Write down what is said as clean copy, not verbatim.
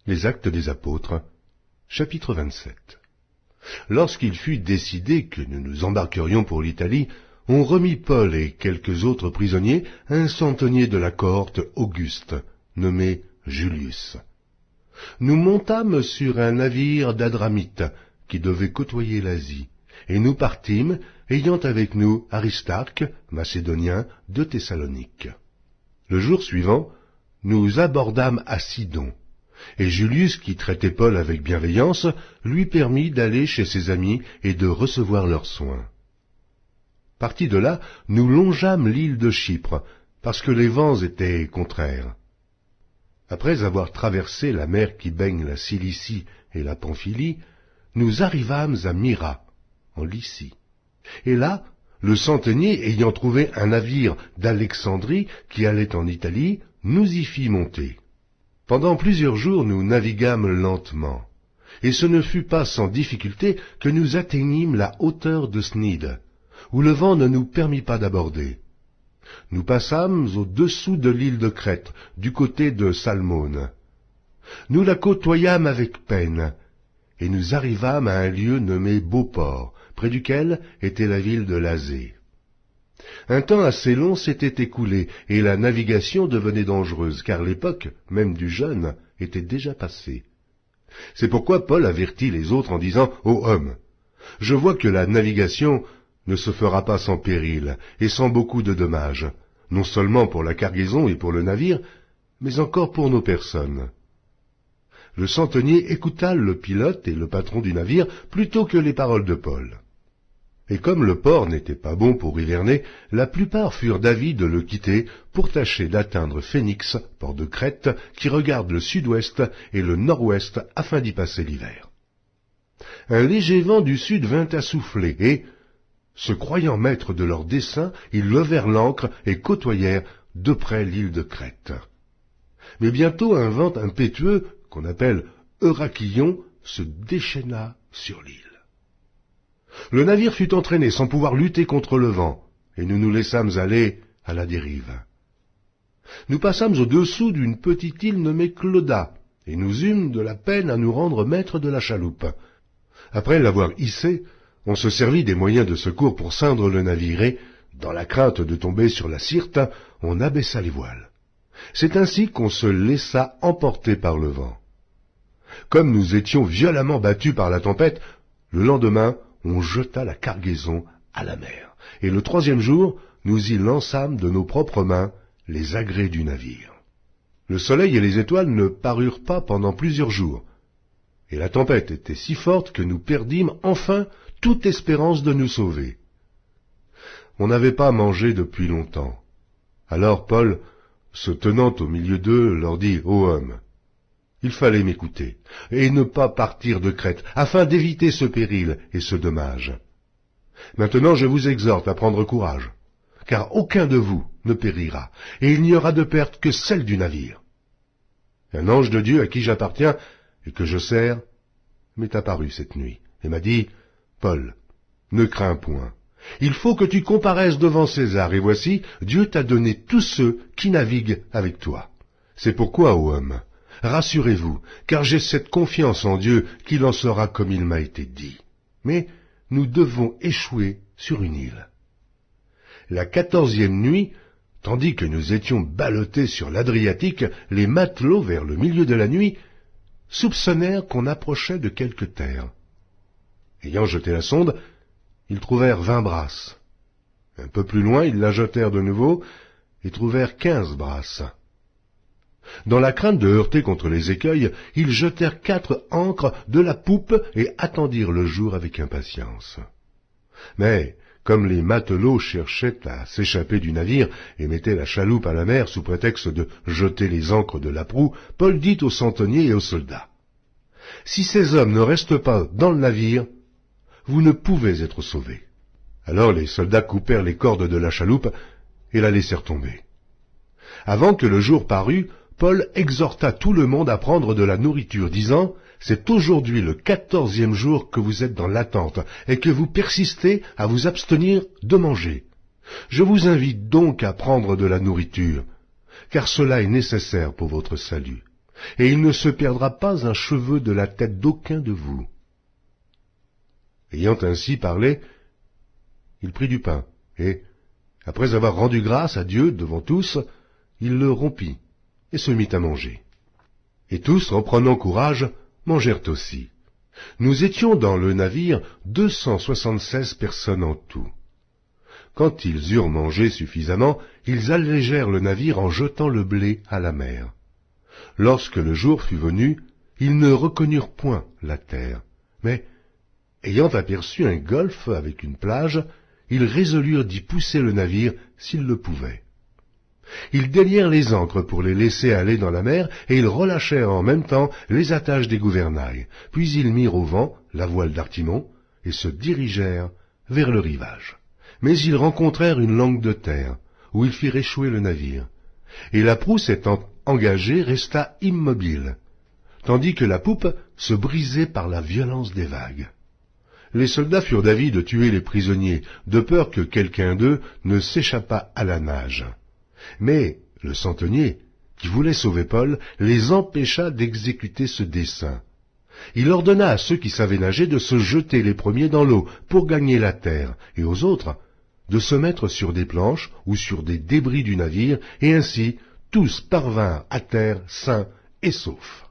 Les Actes des Apôtres, chapitre 27. Lorsqu'il fut décidé que nous nous embarquerions pour l'Italie, on remit Paul et quelques autres prisonniers à un centenier de la cohorte Auguste, nommé Julius. Nous montâmes sur un navire d'Adramite, qui devait côtoyer l'Asie, et nous partîmes, ayant avec nous Aristarque, macédonien, de Thessalonique. Le jour suivant, nous abordâmes à Sidon, et Julius, qui traitait Paul avec bienveillance, lui permit d'aller chez ses amis et de recevoir leurs soins. Partis de là, nous longeâmes l'île de Chypre, parce que les vents étaient contraires. Après avoir traversé la mer qui baigne la Cilicie et la Pamphylie, nous arrivâmes à Myra, en Lycie. Et là, le centenier ayant trouvé un navire d'Alexandrie qui allait en Italie, nous y fit monter. Pendant plusieurs jours nous naviguâmes lentement, et ce ne fut pas sans difficulté que nous atteignîmes la hauteur de Snide, où le vent ne nous permit pas d'aborder. Nous passâmes au-dessous de l'île de Crète, du côté de Salmone. Nous la côtoyâmes avec peine, et nous arrivâmes à un lieu nommé Beauport, près duquel était la ville de Lasée. Un temps assez long s'était écoulé, et la navigation devenait dangereuse, car l'époque, même du jeûne, était déjà passée. C'est pourquoi Paul avertit les autres en disant « Ô hommes, je vois que la navigation ne se fera pas sans péril et sans beaucoup de dommages, non seulement pour la cargaison et pour le navire, mais encore pour nos personnes. » Le centenier écouta le pilote et le patron du navire plutôt que les paroles de Paul. Et comme le port n'était pas bon pour hiverner, la plupart furent d'avis de le quitter pour tâcher d'atteindre Phénix, port de Crète, qui regarde le sud-ouest et le nord-ouest afin d'y passer l'hiver. Un léger vent du sud vint à souffler et, se croyant maîtres de leur dessein, ils levèrent l'ancre et côtoyèrent de près l'île de Crète. Mais bientôt un vent impétueux, qu'on appelle Eurachillon, se déchaîna sur l'île. Le navire fut entraîné sans pouvoir lutter contre le vent, et nous nous laissâmes aller à la dérive. Nous passâmes au-dessous d'une petite île nommée Clauda, et nous eûmes de la peine à nous rendre maîtres de la chaloupe. Après l'avoir hissée, on se servit des moyens de secours pour ceindre le navire et, dans la crainte de tomber sur la Syrte, on abaissa les voiles. C'est ainsi qu'on se laissa emporter par le vent. Comme nous étions violemment battus par la tempête, le lendemain, on jeta la cargaison à la mer, et le troisième jour, nous y lançâmes de nos propres mains les agrès du navire. Le soleil et les étoiles ne parurent pas pendant plusieurs jours, et la tempête était si forte que nous perdîmes enfin toute espérance de nous sauver. On n'avait pas mangé depuis longtemps. Alors Paul, se tenant au milieu d'eux, leur dit « Ô hommes, il fallait m'écouter, et ne pas partir de Crète, afin d'éviter ce péril et ce dommage. Maintenant je vous exhorte à prendre courage, car aucun de vous ne périra, et il n'y aura de perte que celle du navire. Un ange de Dieu à qui j'appartiens et que je sers m'est apparu cette nuit, et m'a dit « Paul, ne crains point. Il faut que tu comparaisses devant César, et voici, Dieu t'a donné tous ceux qui naviguent avec toi. C'est pourquoi, ô homme, rassurez-vous, car j'ai cette confiance en Dieu qu'il en sera comme il m'a été dit. Mais nous devons échouer sur une île. » La 14e nuit, tandis que nous étions ballottés sur l'Adriatique, les matelots, vers le milieu de la nuit, soupçonnèrent qu'on approchait de quelque terre. Ayant jeté la sonde, ils trouvèrent 20 brasses. Un peu plus loin, ils la jetèrent de nouveau et trouvèrent 15 brasses. Dans la crainte de heurter contre les écueils, ils jetèrent 4 ancres de la poupe et attendirent le jour avec impatience. Mais, comme les matelots cherchaient à s'échapper du navire et mettaient la chaloupe à la mer sous prétexte de jeter les ancres de la proue, Paul dit aux centeniers et aux soldats, « Si ces hommes ne restent pas dans le navire, vous ne pouvez être sauvés. » Alors les soldats coupèrent les cordes de la chaloupe et la laissèrent tomber. Avant que le jour parût, Paul exhorta tout le monde à prendre de la nourriture, disant « C'est aujourd'hui le 14e jour que vous êtes dans l'attente et que vous persistez à vous abstenir de manger. Je vous invite donc à prendre de la nourriture, car cela est nécessaire pour votre salut. et il ne se perdra pas un cheveu de la tête d'aucun de vous. » Ayant ainsi parlé, il prit du pain, et, après avoir rendu grâce à Dieu devant tous, il le rompit, et se mit à manger. Et tous, reprenant courage, mangèrent aussi. Nous étions dans le navire 276 personnes en tout. Quand ils eurent mangé suffisamment, ils allégèrent le navire en jetant le blé à la mer. Lorsque le jour fut venu, ils ne reconnurent point la terre, mais, ayant aperçu un golfe avec une plage, ils résolurent d'y pousser le navire s'ils le pouvaient. Ils délièrent les ancres pour les laisser aller dans la mer, et ils relâchèrent en même temps les attaches des gouvernails. Puis ils mirent au vent la voile d'Artimon, et se dirigèrent vers le rivage. Mais ils rencontrèrent une langue de terre, où ils firent échouer le navire. Et la prousse étant engagée, resta immobile, tandis que la poupe se brisait par la violence des vagues. Les soldats furent d'avis de tuer les prisonniers, de peur que quelqu'un d'eux ne s'échappât à la nage. Mais le centenier, qui voulait sauver Paul, les empêcha d'exécuter ce dessein. Il ordonna à ceux qui savaient nager de se jeter les premiers dans l'eau pour gagner la terre, et aux autres de se mettre sur des planches ou sur des débris du navire, et ainsi tous parvinrent à terre sains et saufs.